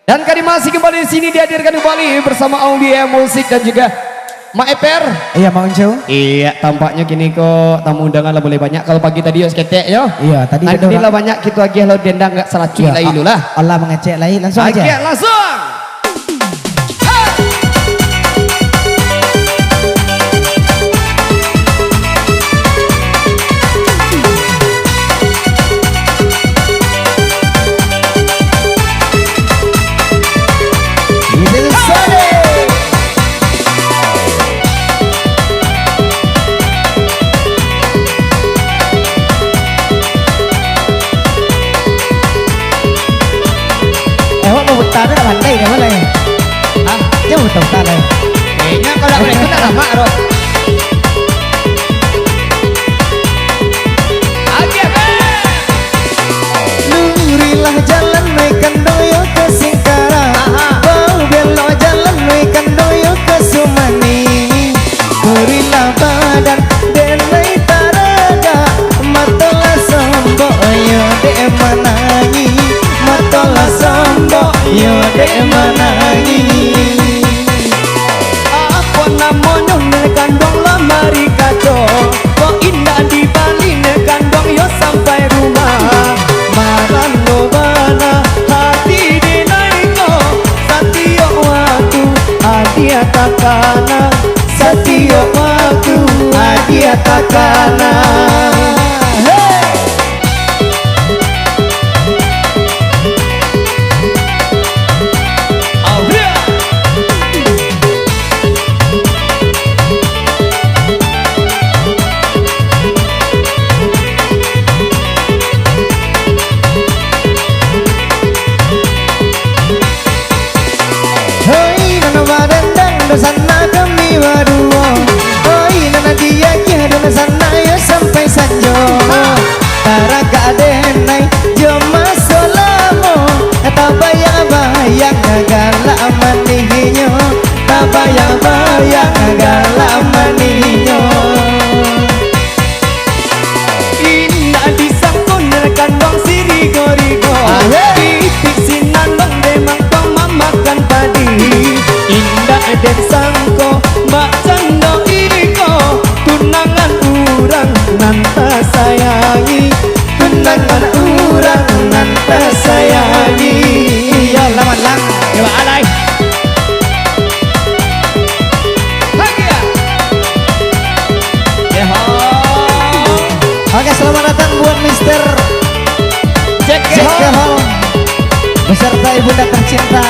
Dan kali masih kembali di sini dihadirkan kembali bersama Aulia Musik dan juga Ma Eper. Iya, Mang Uncu. Iya, tampaknya gini kok tamu undangan lah boleh banyak. Kalau pagi tadi harus ketek yo. Iya, tadi nanti lah banyak gitu lagi lo dendang enggak salah cuy lah itu lah. Allah mengecek lagi langsung aja. Oke, langsung. Ta nó là đây này mới này à chứ một tổng ta này để nhá con này cứ là mạ rồi lurilah jalan naikkan doyo ke Singkara bau belok jalan naikkan doyo ke Sumani berilah badan dan naik taraga matola sombo yo de manangi matola sombo yo de manangi apa namanya nekandong lamari kaco kok indah di Bali nekandong yo sampai rumah marano bana hati dinaiko satio waktu adia takana satio waktu adia takana. Sana kami berdua, oi nana dia kia dona sana yo sampai sanjo. Tara kadenai jo masolamo, tabayang bayang gala manihinyo, tabayang bayang gala manihinyo. Inna disangkon kandong sirigo-rigo, titik sinandong demang tong mamakan padi. Indah dan sangko mbak cando iko tunangan urang nanta sayangi tunangan urang nanta sayangi ya lawan lang coba alay lagi ya oke selamat datang buat Mister Jack Hall beserta ibunda tercinta.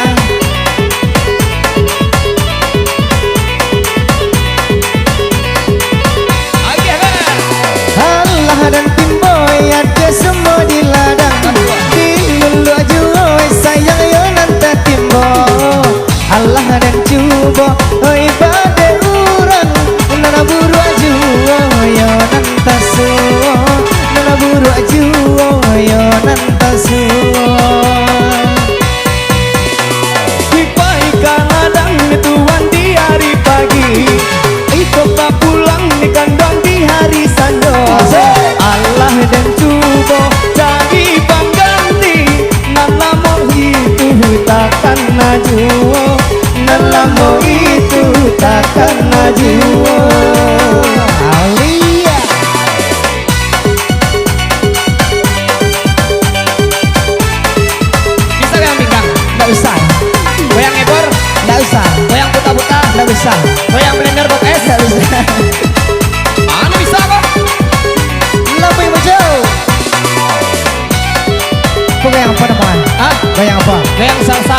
Dan timboy ada semua di ladang di lulu ajuo sayang yo nanta timbo Allah dan cubo oi pada urang nana buru ajuo yo nanta suo nana buru ajuo yo nanta suo pipai kadang tuan di hari pagi itu pak pulang di kandang di hari sando. Allah dan cubo jadi pengganti nalamo itu takkan najuo nalamo itu takkan najuo Aulia bisa goyang pinggang nggak usah goyang ekor nggak usah goyang buta-buta nggak usah goyang blender box es nggak usah mana bisa kok lebih jauh kok yang apa namanya? ah goyang apa? goyang salsa